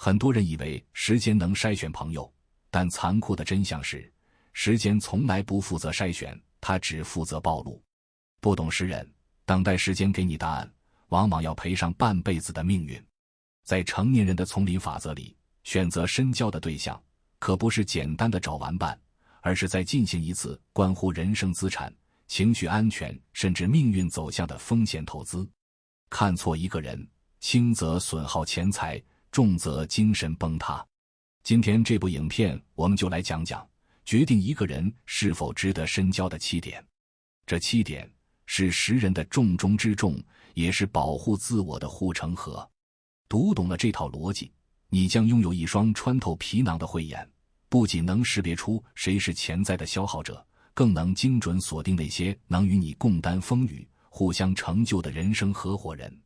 很多人以为时间能筛选朋友，但残酷的真相是，时间从来不负责筛选，它只负责暴露。不懂识人，等待时间给你答案，往往要赔上半辈子的命运。在成年人的丛林法则里，选择深交的对象，可不是简单的找玩伴，而是在进行一次关乎人生资产、情绪安全甚至命运走向的风险投资。看错一个人，轻则损耗钱财，重则精神崩塌。今天这部影片我们就来讲讲决定一个人是否值得深交的7点。这7点是识人的重中之重，也是保护自我的护城河。读懂了这套逻辑，你将拥有一双穿透皮囊的慧眼，不仅能识别出谁是潜在的消耗者，更能精准锁定那些能与你共担风雨、互相成就的人生合伙人。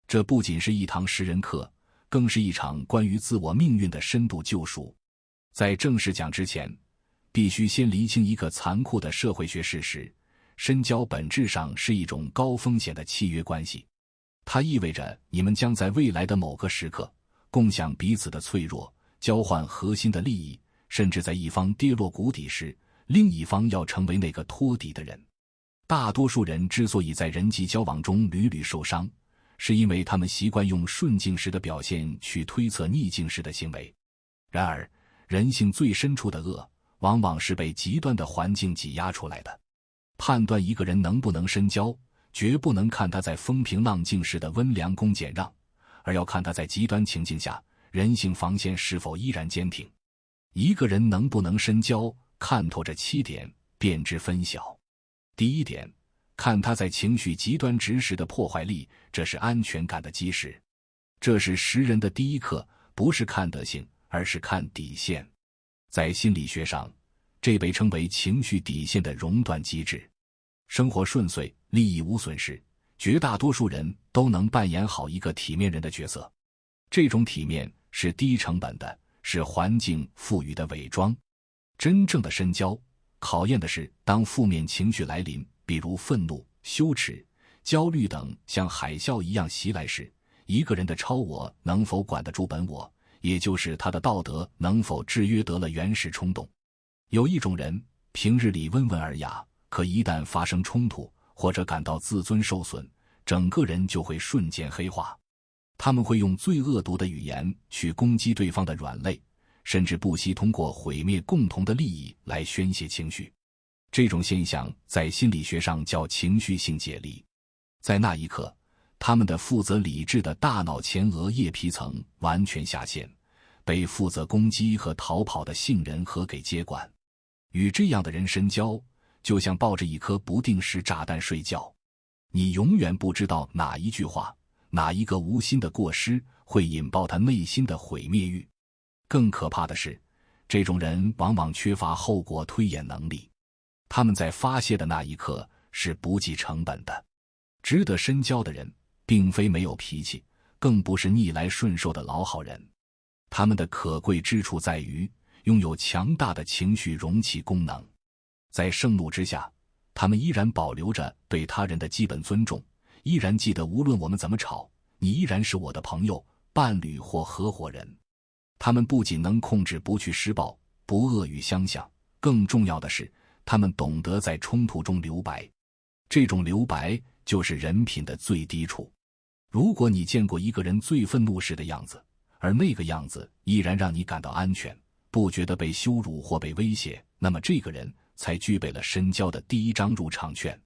这不仅是一堂识人课，更是一场关于自我命运的深度救赎。在正式讲之前，必须先厘清一个残酷的社会学事实：深交本质上是一种高风险的契约关系。它意味着你们将在未来的某个时刻共享彼此的脆弱，交换核心的利益，甚至在一方跌落谷底时，另一方要成为那个托底的人。大多数人之所以在人际交往中屡屡受伤，是因为他们习惯用顺境时的表现去推测逆境时的行为。然而，人性最深处的恶，往往是被极端的环境挤压出来的。判断一个人能不能深交，绝不能看他在风平浪静时的温良恭俭让，而要看他在极端情境下，人性防线是否依然坚挺。一个人能不能深交，看透这7点，便知分晓。第1点，看他在情绪极端值时的破坏力，这是安全感的基石。这是识人的第一课，不是看德性，而是看底线。在心理学上，这被称为情绪底线的熔断机制。生活顺遂，利益无损时，绝大多数人都能扮演好一个体面人的角色。这种体面是低成本的，是环境赋予的伪装。真正的深交，考验的是当负面情绪来临，比如愤怒、羞耻、焦虑等像海啸一样袭来时，一个人的超我能否管得住本我，也就是他的道德能否制约得了原始冲动。有一种人，平日里温文尔雅，可一旦发生冲突，或者感到自尊受损，整个人就会瞬间黑化。他们会用最恶毒的语言去攻击对方的软肋，甚至不惜通过毁灭共同的利益来宣泄情绪。这种现象在心理学上叫情绪性解离。在那一刻，他们的负责理智的大脑前额叶皮层完全下线，被负责攻击和逃跑的杏仁核给接管。与这样的人深交，就像抱着一颗不定时炸弹睡觉，你永远不知道哪一句话，哪一个无心的过失会引爆他内心的毁灭欲。更可怕的是，这种人往往缺乏后果推演能力，他们在发泄的那一刻是不计成本的。值得深交的人，并非没有脾气，更不是逆来顺受的老好人。他们的可贵之处在于拥有强大的情绪容器功能。在盛怒之下，他们依然保留着对他人的基本尊重，依然记得无论我们怎么吵，你依然是我的朋友、伴侣或合伙人。他们不仅能控制不去施暴、不恶语相向，更重要的是，他们懂得在冲突中留白。这种留白就是人品的最低处。如果你见过一个人最愤怒时的样子，而那个样子依然让你感到安全，不觉得被羞辱或被威胁，那么这个人才具备了深交的第1张入场券。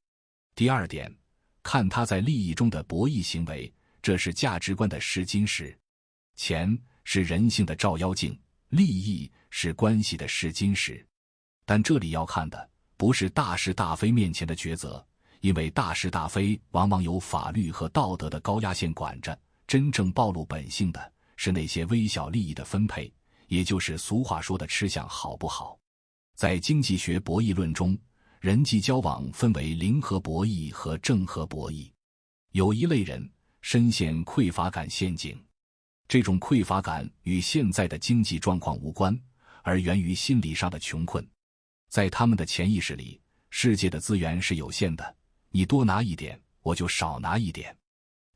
第2点，看他在利益中的博弈行为，这是价值观的试金石。钱是人性的照妖镜，利益是关系的试金石。但这里要看的不是大是大非面前的抉择，因为大是大非往往有法律和道德的高压线管着，真正暴露本性的是那些微小利益的分配，也就是俗话说的吃相好不好。在经济学博弈论中，人际交往分为零和博弈和正和博弈。有一类人深陷匮乏感陷阱，这种匮乏感与现在的经济状况无关，而源于心理上的穷困。在他们的潜意识里，世界的资源是有限的，你多拿一点，我就少拿一点。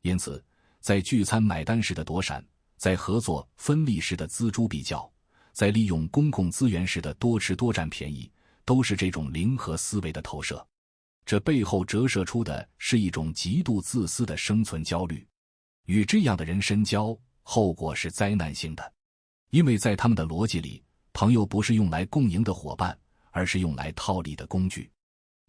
因此，在聚餐买单时的躲闪，在合作分利时的锱铢必较，在利用公共资源时的多吃多占便宜，都是这种零和思维的投射。这背后折射出的是一种极度自私的生存焦虑。与这样的人深交，后果是灾难性的。因为在他们的逻辑里，朋友不是用来共赢的伙伴，而是用来套利的工具。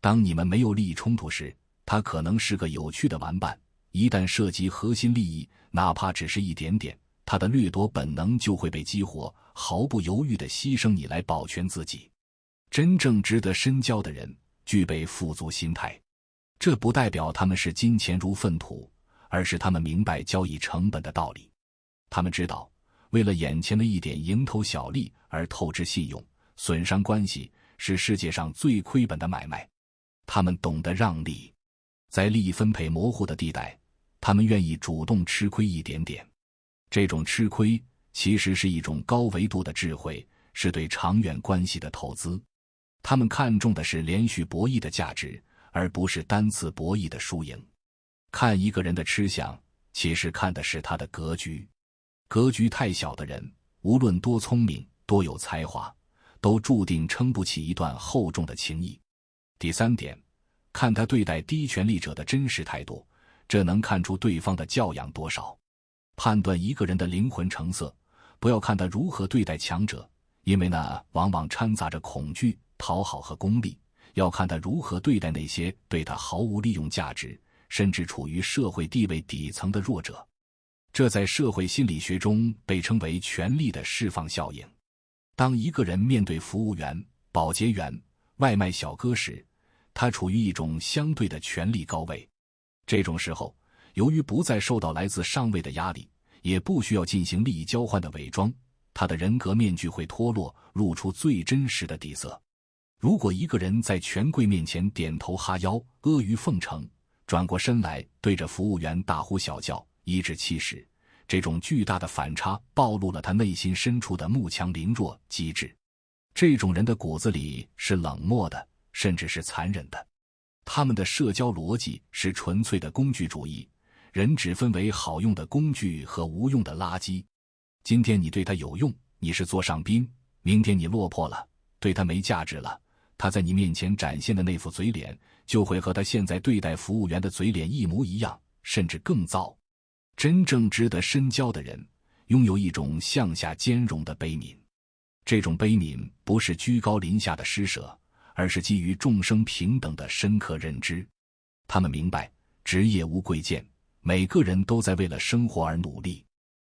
当你们没有利益冲突时，他可能是个有趣的玩伴，一旦涉及核心利益，哪怕只是一点点，他的掠夺本能就会被激活，毫不犹豫地牺牲你来保全自己。真正值得深交的人具备富足心态，这不代表他们是金钱如粪土，而是他们明白交易成本的道理。他们知道，为了眼前的一点蝇头小利而透支信用、损伤关系，是世界上最亏本的买卖。他们懂得让利，在利益分配模糊的地带，他们愿意主动吃亏一点点。这种吃亏其实是一种高维度的智慧，是对长远关系的投资。他们看重的是连续博弈的价值，而不是单次博弈的输赢。看一个人的吃相，其实看的是他的格局。格局太小的人，无论多聪明、多有才华，都注定撑不起一段厚重的情谊。第三点，看他对待低权力者的真实态度，这能看出对方的教养多少。判断一个人的灵魂成色，不要看他如何对待强者，因为那往往掺杂着恐惧、讨好和功利，要看他如何对待那些对他毫无利用价值，甚至处于社会地位底层的弱者。这在社会心理学中被称为权力的释放效应。当一个人面对服务员、保洁员、外卖小哥时，他处于一种相对的权力高位。这种时候，由于不再受到来自上位的压力，也不需要进行利益交换的伪装，他的人格面具会脱落，露出最真实的底色。如果一个人在权贵面前点头哈腰、阿谀奉承，转过身来对着服务员大呼小叫、颐指气使，这种巨大的反差暴露了他内心深处的慕强凌弱机制。这种人的骨子里是冷漠的，甚至是残忍的。他们的社交逻辑是纯粹的工具主义，人只分为好用的工具和无用的垃圾。今天你对他有用，你是座上宾；明天你落魄了，对他没价值了，他在你面前展现的那副嘴脸，就会和他现在对待服务员的嘴脸一模一样，甚至更糟。真正值得深交的人，拥有一种向下兼容的悲悯。这种悲悯不是居高临下的施舍，而是基于众生平等的深刻认知。他们明白，职业无贵贱，每个人都在为了生活而努力。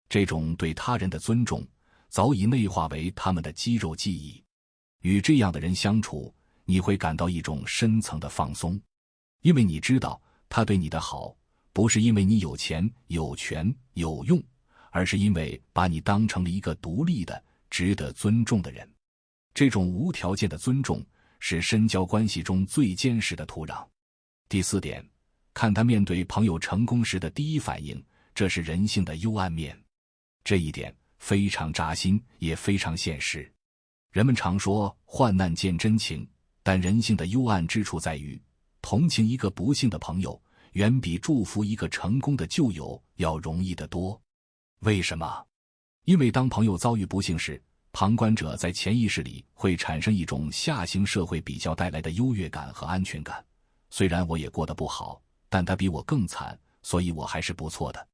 这种对他人的尊重，早已内化为他们的肌肉记忆。与这样的人相处，你会感到一种深层的放松，因为你知道他对你的好，不是因为你有钱、有权、有用，而是因为把你当成了一个独立的、值得尊重的人。这种无条件的尊重是深交关系中最坚实的土壤。第四点，看他面对朋友成功时的第一反应，这是人性的幽暗面。这一点非常扎心，也非常现实。人们常说患难见真情，但人性的幽暗之处在于，同情一个不幸的朋友，远比祝福一个成功的旧友要容易得多。为什么？因为当朋友遭遇不幸时，旁观者在潜意识里会产生一种下行社会比较带来的优越感和安全感。虽然我也过得不好，但他比我更惨，所以我还是不错的。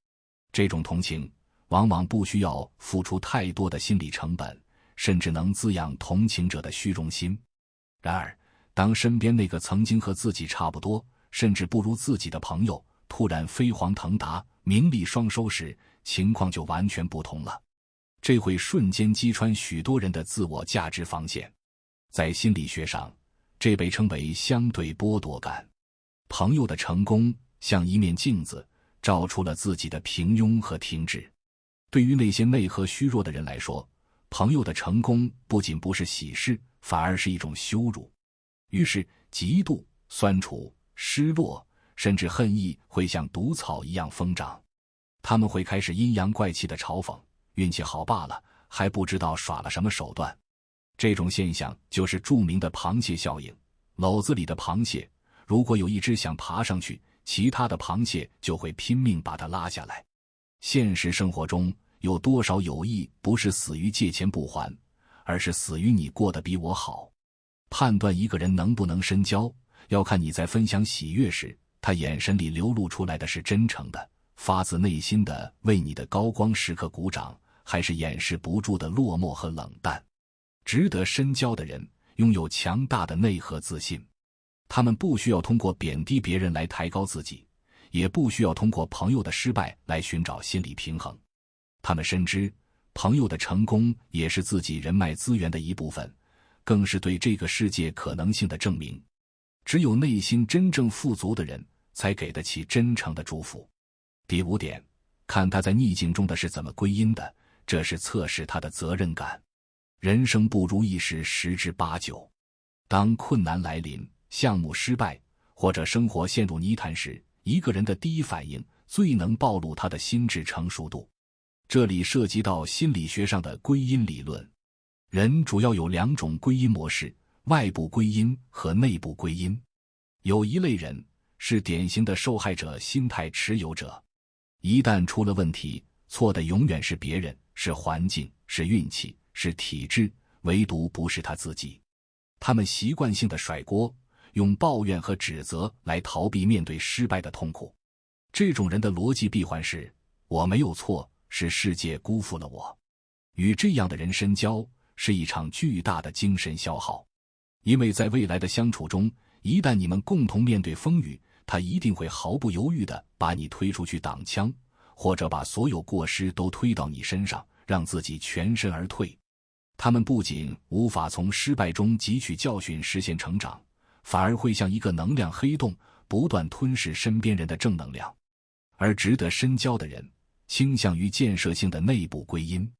这种同情往往不需要付出太多的心理成本，甚至能滋养同情者的虚荣心。然而，当身边那个曾经和自己差不多，甚至不如自己的朋友突然飞黄腾达、名利双收时，情况就完全不同了。这会瞬间击穿许多人的自我价值防线。在心理学上，这被称为相对剥夺感。朋友的成功像一面镜子，照出了自己的平庸和停滞。对于那些内核虚弱的人来说，朋友的成功不仅不是喜事，反而是一种羞辱。于是，嫉妒、酸楚、失落，甚至恨意会像毒草一样疯长。他们会开始阴阳怪气的嘲讽，运气好罢了，还不知道耍了什么手段。这种现象就是著名的螃蟹效应。篓子里的螃蟹，如果有一只想爬上去，其他的螃蟹就会拼命把它拉下来。现实生活中，有多少友谊不是死于借钱不还，而是死于你过得比我好。判断一个人能不能深交，要看你在分享喜悦时，他眼神里流露出来的是真诚的、发自内心的为你的高光时刻鼓掌，还是掩饰不住的落寞和冷淡。值得深交的人拥有强大的内核自信，他们不需要通过贬低别人来抬高自己，也不需要通过朋友的失败来寻找心理平衡。他们深知，朋友的成功也是自己人脉资源的一部分，更是对这个世界可能性的证明。只有内心真正富足的人，才给得起真诚的祝福。第5点，看他在逆境中的是怎么归因的，这是测试他的责任感。人生不如意事10之8九，当困难来临、项目失败，或者生活陷入泥潭时，一个人的第一反应最能暴露他的心智成熟度。这里涉及到心理学上的归因理论。人主要有2种归因模式，外部归因和内部归因。有一类人是典型的受害者心态持有者，一旦出了问题，错的永远是别人，是环境，是运气，是体制，唯独不是他自己。他们习惯性的甩锅，用抱怨和指责来逃避面对失败的痛苦。这种人的逻辑闭环是：我没有错，是世界辜负了我。与这样的人深交是一场巨大的精神消耗，因为在未来的相处中，一旦你们共同面对风雨，他一定会毫不犹豫地把你推出去挡枪，或者把所有过失都推到你身上，让自己全身而退。他们不仅无法从失败中汲取教训实现成长，反而会像一个能量黑洞，不断吞噬身边人的正能量。而值得深交的人倾向于建设性的内部归因。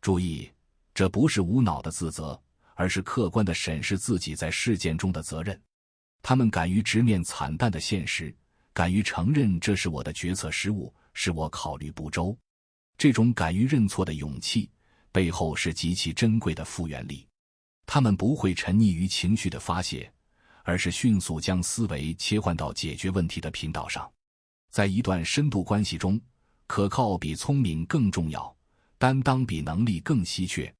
注意，这不是无脑的自责，而是客观地审视自己在事件中的责任。他们敢于直面惨淡的现实，敢于承认这是我的决策失误，是我考虑不周。这种敢于认错的勇气，背后是极其珍贵的复原力。他们不会沉溺于情绪的发泄，而是迅速将思维切换到解决问题的频道上。在一段深度关系中，可靠比聪明更重要，担当比能力更稀缺。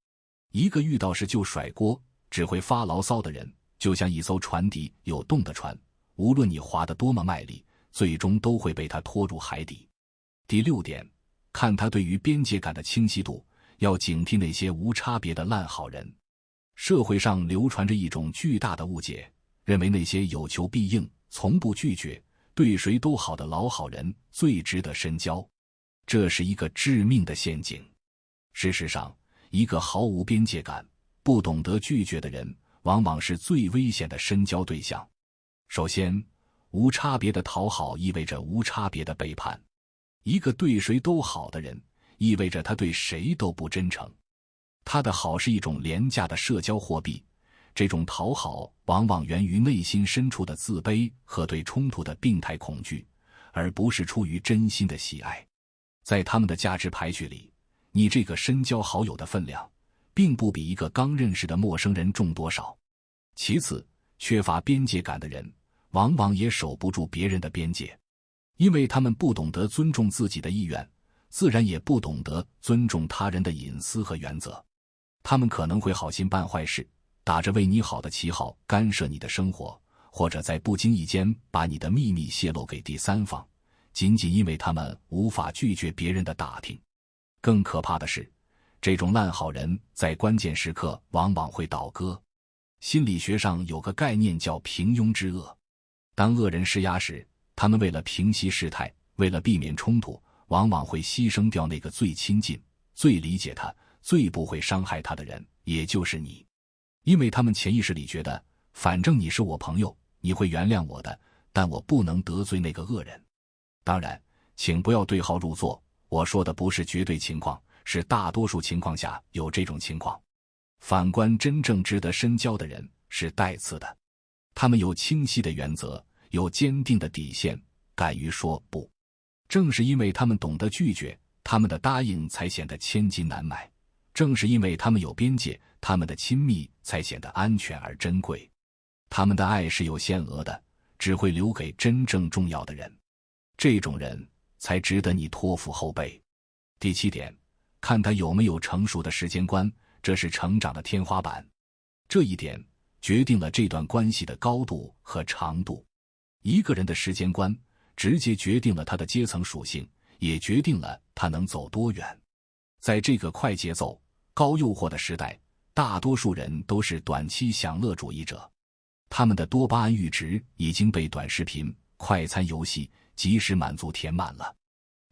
一个遇到事就甩锅，只会发牢骚的人，就像一艘船底有洞的船，无论你划得多么卖力，最终都会被他拖入海底。第6点，看他对于边界感的清晰度，要警惕那些无差别的烂好人。社会上流传着一种巨大的误解，认为那些有求必应、从不拒绝、对谁都好的老好人最值得深交。这是一个致命的陷阱。事实上，一个毫无边界感、不懂得拒绝的人，往往是最危险的深交对象。首先，无差别的讨好意味着无差别的背叛。一个对谁都好的人，意味着他对谁都不真诚。他的好是一种廉价的社交货币，这种讨好往往源于内心深处的自卑和对冲突的病态恐惧，而不是出于真心的喜爱。在他们的价值排序里，你这个深交好友的分量，并不比一个刚认识的陌生人重多少。其次，缺乏边界感的人，往往也守不住别人的边界，因为他们不懂得尊重自己的意愿，自然也不懂得尊重他人的隐私和原则。他们可能会好心办坏事，打着为你好的旗号干涉你的生活，或者在不经意间把你的秘密泄露给第三方，仅仅因为他们无法拒绝别人的打听。更可怕的是，这种烂好人在关键时刻往往会倒戈。心理学上有个概念叫平庸之恶。当恶人施压时，他们为了平息事态，为了避免冲突，往往会牺牲掉那个最亲近、最理解他、最不会伤害他的人，也就是你。因为他们潜意识里觉得，反正你是我朋友，你会原谅我的，但我不能得罪那个恶人。当然，请不要对号入座，我说的不是绝对情况，是大多数情况下有这种情况。反观真正值得深交的人，是带刺的。他们有清晰的原则，有坚定的底线，敢于说不。正是因为他们懂得拒绝，他们的答应才显得千金难买。正是因为他们有边界，他们的亲密才显得安全而珍贵。他们的爱是有限额的，只会留给真正重要的人。这种人才值得你托付后背。第7点，看他有没有成熟的时间观，这是成长的天花板。这一点决定了这段关系的高度和长度。一个人的时间观直接决定了他的阶层属性，也决定了他能走多远。在这个快节奏、高诱惑的时代，大多数人都是短期享乐主义者，他们的多巴胺阈值已经被短视频、快餐游戏、即时满足填满了。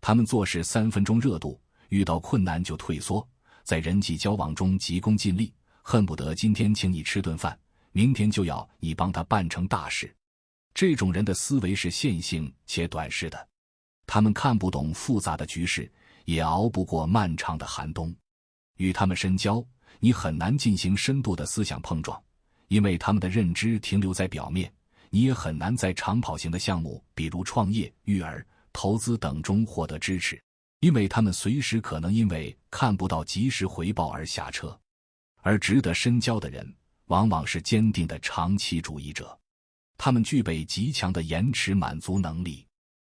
他们做事3分钟热度，遇到困难就退缩，在人际交往中急功近利，恨不得今天请你吃顿饭，明天就要你帮他办成大事。这种人的思维是线性且短视的，他们看不懂复杂的局势，也熬不过漫长的寒冬。与他们深交，你很难进行深度的思想碰撞，因为他们的认知停留在表面。你也很难在长跑型的项目，比如创业、育儿、投资等中获得支持，因为他们随时可能因为看不到及时回报而下车。而值得深交的人，往往是坚定的长期主义者，他们具备极强的延迟满足能力，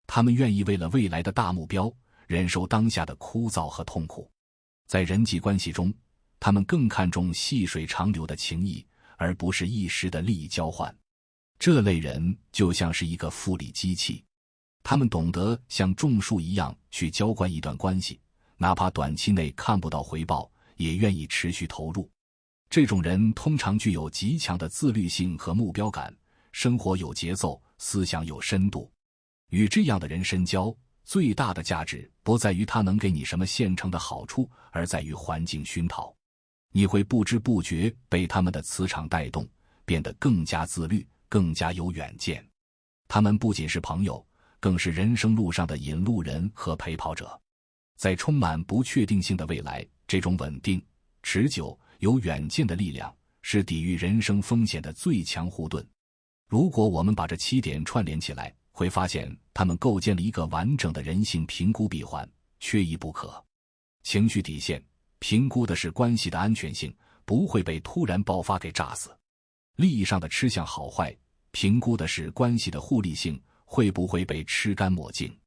他们愿意为了未来的大目标，忍受当下的枯燥和痛苦。在人际关系中，他们更看重细水长流的情谊，而不是一时的利益交换。这类人就像是一个复利机器，他们懂得像种树一样去浇灌一段关系，哪怕短期内看不到回报，也愿意持续投入。这种人通常具有极强的自律性和目标感，生活有节奏，思想有深度。与这样的人深交，最大的价值不在于他能给你什么现成的好处，而在于环境熏陶。你会不知不觉被他们的磁场带动，变得更加自律，更加有远见。他们不仅是朋友，更是人生路上的引路人和陪跑者。在充满不确定性的未来，这种稳定、持久、有远见的力量是抵御人生风险的最强护盾。如果我们把这7点串联起来，会发现他们构建了一个完整的人性评估闭环，缺一不可。情绪底线评估的是关系的安全性，不会被突然爆发给炸死。利益上的吃相好坏评估的是关系的互利性，会不会被吃干抹净。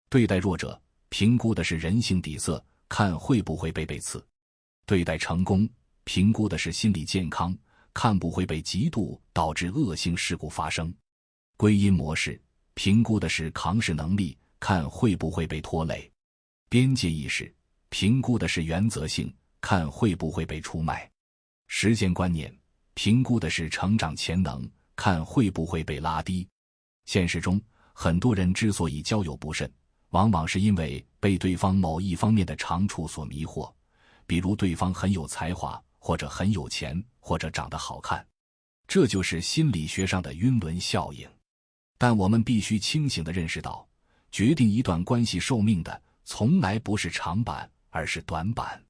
对待弱者评估的是人性底色，看会不会被背刺。对待成功评估的是心理健康，看不会被嫉妒导致恶性事故发生。归因模式评估的是扛事能力，看会不会被拖累。边界意识评估的是原则性，看会不会被出卖。时间观念评估的是成长潜能，看会不会被拉低。现实中，很多人之所以交友不慎，往往是因为被对方某一方面的长处所迷惑，比如对方很有才华，或者很有钱，或者长得好看。这就是心理学上的晕轮效应。但我们必须清醒地认识到，决定一段关系寿命的从来不是长板，而是短板。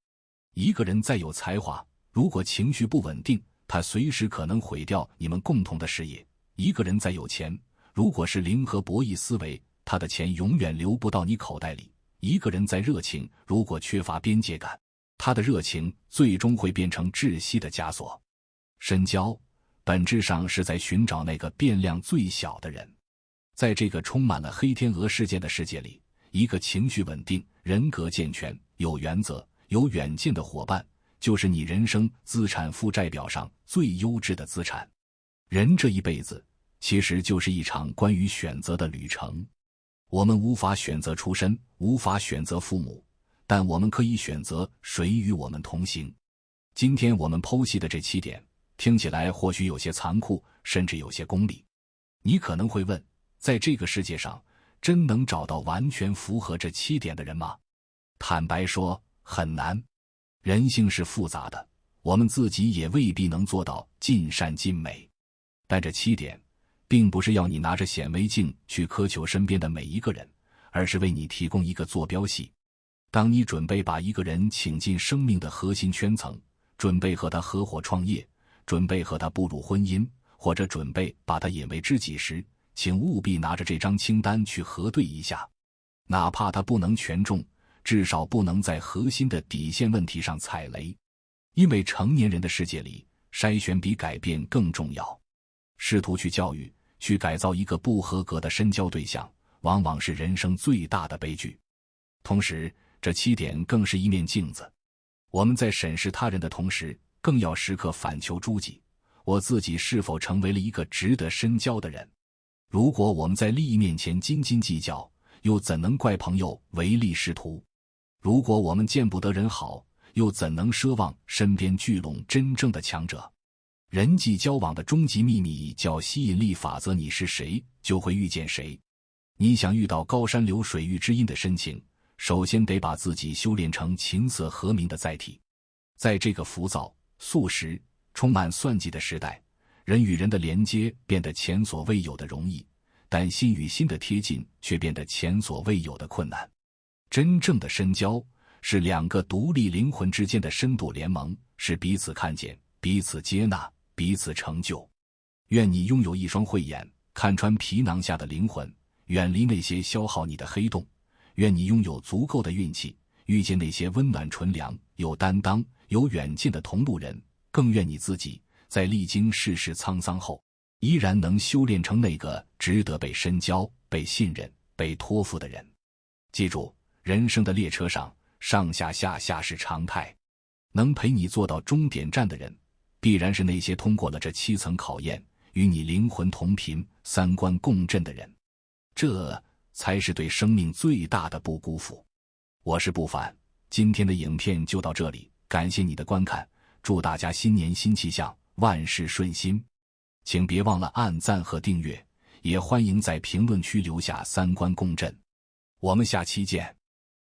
一个人再有才华，如果情绪不稳定，他随时可能毁掉你们共同的事业。一个人再有钱，如果是零和博弈思维，他的钱永远流不到你口袋里。一个人再热情，如果缺乏边界感，他的热情最终会变成窒息的枷锁。深交本质上是在寻找那个变量最小的人。在这个充满了黑天鹅事件的世界里，一个情绪稳定、人格健全、有原则、有远见的伙伴，就是你人生资产负债表上最优质的资产。人这一辈子其实就是一场关于选择的旅程。我们无法选择出身，无法选择父母，但我们可以选择谁与我们同行。今天我们剖析的这7点，听起来或许有些残酷，甚至有些功利。你可能会问，在这个世界上，真能找到完全符合这7点的人吗？坦白说，很难。人性是复杂的，我们自己也未必能做到尽善尽美。但这7点，并不是要你拿着显微镜去苛求身边的每一个人，而是为你提供一个坐标系。当你准备把一个人请进生命的核心圈层，准备和他合伙创业，准备和他步入婚姻，或者准备把他引为知己时，请务必拿着这张清单去核对一下。哪怕他不能全中，至少不能在核心的底线问题上踩雷。因为成年人的世界里，筛选比改变更重要。试图去教育、去改造一个不合格的深交对象，往往是人生最大的悲剧。同时，这7点更是一面镜子。我们在审视他人的同时，更要时刻反求诸己，我自己是否成为了一个值得深交的人。如果我们在利益面前斤斤计较，又怎能怪朋友唯利是图？如果我们见不得人好，又怎能奢望身边聚拢真正的强者？人际交往的终极秘密叫吸引力法则，你是谁，就会遇见谁。你想遇到高山流水遇知音的深情，首先得把自己修炼成琴瑟和鸣的载体。在这个浮躁、速食、充满算计的时代，人与人的连接变得前所未有的容易，但心与心的贴近却变得前所未有的困难。真正的深交是2个独立灵魂之间的深度联盟，是彼此看见、彼此接纳、彼此成就。愿你拥有一双慧眼，看穿皮囊下的灵魂，远离那些消耗你的黑洞。愿你拥有足够的运气，遇见那些温暖纯良、有担当、有远见的同路人。更愿你自己在历经世事沧桑后，依然能修炼成那个值得被深交、被信任、被托付的人。记住，人生的列车上，上下下下是常态，能陪你坐到终点站的人，必然是那些通过了这7层考验，与你灵魂同频、三观共振的人。这才是对生命最大的不辜负。我是不凡，今天的影片就到这里，感谢你的观看，祝大家新年新气象，万事顺心。请别忘了按赞和订阅，也欢迎在评论区留下三观共振。我们下期见。